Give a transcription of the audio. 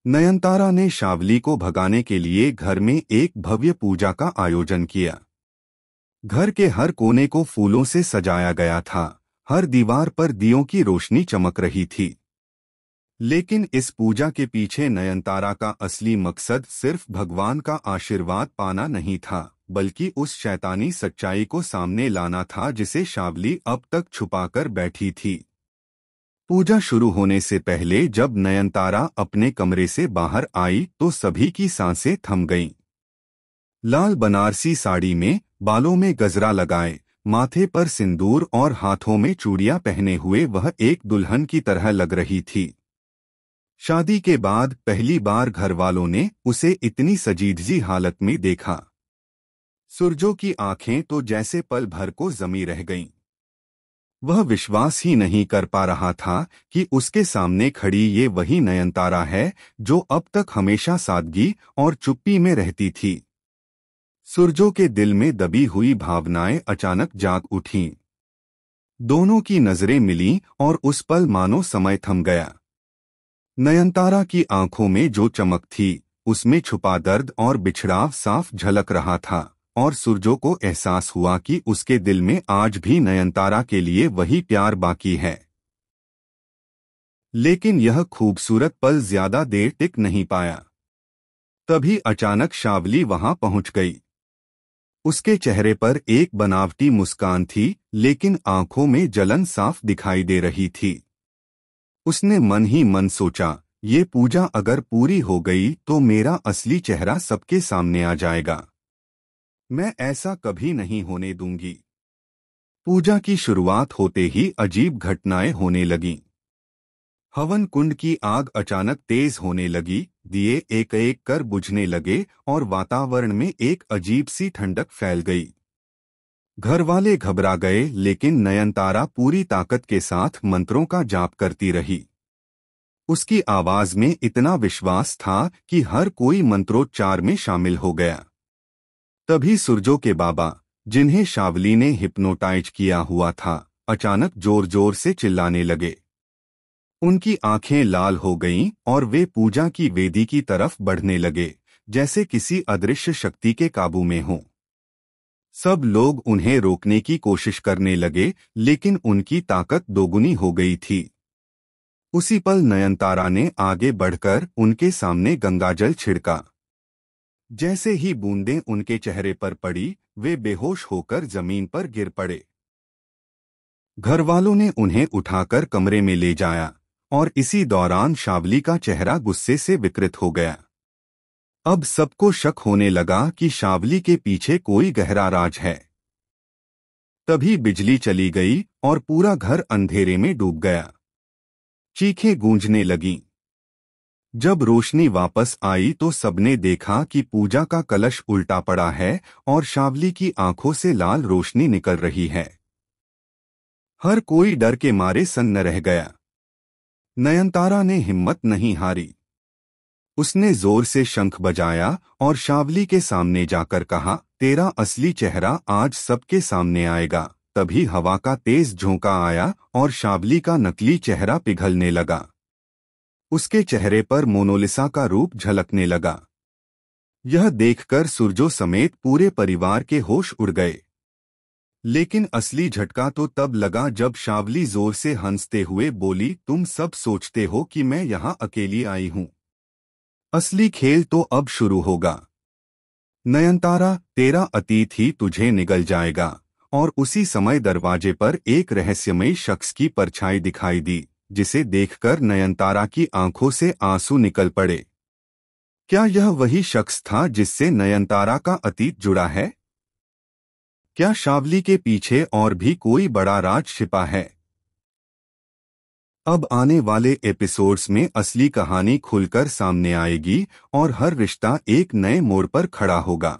नयनतारा ने शावली को भगाने के लिए घर में एक भव्य पूजा का आयोजन किया। घर के हर कोने को फूलों से सजाया गया था, हर दीवार पर दियों की रोशनी चमक रही थी। लेकिन इस पूजा के पीछे नयनतारा का असली मकसद सिर्फ भगवान का आशीर्वाद पाना नहीं था, बल्कि उस शैतानी सच्चाई को सामने लाना था जिसे शावली अब तक छुपाकर बैठी थी। पूजा शुरू होने से पहले जब नयनतारा अपने कमरे से बाहर आई तो सभी की सांसें थम गईं। लाल बनारसी साड़ी में, बालों में गजरा लगाए, माथे पर सिंदूर और हाथों में चूड़ियां पहने हुए वह एक दुल्हन की तरह लग रही थी। शादी के बाद पहली बार घरवालों ने उसे इतनी सजीधजी हालत में देखा। सुरजो की आंखें तो जैसे पल भर को जमी रह गईं। वह विश्वास ही नहीं कर पा रहा था कि उसके सामने खड़ी ये वही नयनतारा है जो अब तक हमेशा सादगी और चुप्पी में रहती थी। सुरजो के दिल में दबी हुई भावनाएं अचानक जाग उठीं। दोनों की नजरें मिलीं और उस पल मानो समय थम गया। नयनतारा की आंखों में जो चमक थी उसमें छुपा दर्द और बिछड़ाव साफ झलक रहा था, और सुरजो को एहसास हुआ कि उसके दिल में आज भी नयनतारा के लिए वही प्यार बाकी है। लेकिन यह खूबसूरत पल ज्यादा देर टिक नहीं पाया। तभी अचानक शावली वहां पहुंच गई। उसके चेहरे पर एक बनावटी मुस्कान थी, लेकिन आंखों में जलन साफ दिखाई दे रही थी। उसने मन ही मन सोचा, ये पूजा अगर पूरी हो गई तो मेरा असली चेहरा सबके सामने आ जाएगा। मैं ऐसा कभी नहीं होने दूंगी। पूजा की शुरुआत होते ही अजीब घटनाएं होने लगीं। हवन कुंड की आग अचानक तेज होने लगी, दिए एक एक कर बुझने लगे और वातावरण में एक अजीब सी ठंडक फैल गई। घरवाले घबरा गए, लेकिन नयनतारा पूरी ताकत के साथ मंत्रों का जाप करती रही। उसकी आवाज में इतना विश्वास था कि हर कोई मंत्रोच्चार में शामिल हो गया। तभी सुरजो के बाबा, जिन्हें शावली ने हिप्नोटाइज किया हुआ था, अचानक जोर जोर से चिल्लाने लगे। उनकी आंखें लाल हो गईं और वे पूजा की वेदी की तरफ बढ़ने लगे, जैसे किसी अदृश्य शक्ति के काबू में हों। सब लोग उन्हें रोकने की कोशिश करने लगे, लेकिन उनकी ताकत दोगुनी हो गई थी। उसी पल नयनतारा ने आगे बढ़कर उनके सामने गंगाजल छिड़का। जैसे ही बूंदें उनके चेहरे पर पड़ी, वे बेहोश होकर जमीन पर गिर पड़े। घरवालों ने उन्हें उठाकर कमरे में ले जाया, और इसी दौरान शावली का चेहरा गुस्से से विकृत हो गया। अब सबको शक होने लगा कि शावली के पीछे कोई गहरा राज है। तभी बिजली चली गई और पूरा घर अंधेरे में डूब गया। चीखें गूंजने लगीं। जब रोशनी वापस आई तो सबने देखा कि पूजा का कलश उल्टा पड़ा है और शावली की आंखों से लाल रोशनी निकल रही है। हर कोई डर के मारे सन्न रह गया। नयनतारा ने हिम्मत नहीं हारी। उसने जोर से शंख बजाया और शावली के सामने जाकर कहा, तेरा असली चेहरा आज सबके सामने आएगा। तभी हवा का तेज झोंका आया और शावली का नकली चेहरा पिघलने लगा। उसके चेहरे पर मोनालिसा का रूप झलकने लगा। यह देखकर सुरजो समेत पूरे परिवार के होश उड़ गए। लेकिन असली झटका तो तब लगा जब शावली जोर से हंसते हुए बोली, तुम सब सोचते हो कि मैं यहाँ अकेली आई हूँ। असली खेल तो अब शुरू होगा। नयनतारा, तेरा अतीत ही तुझे निगल जाएगा। और उसी समय दरवाजे पर एक रहस्यमयी शख्स की परछाई दिखाई दी, जिसे देखकर नयनतारा की आंखों से आंसू निकल पड़े। क्या यह वही शख्स था जिससे नयनतारा का अतीत जुड़ा है? क्या शावली के पीछे और भी कोई बड़ा राज छिपा है? अब आने वाले एपिसोड्स में असली कहानी खुलकर सामने आएगी और हर रिश्ता एक नए मोड़ पर खड़ा होगा।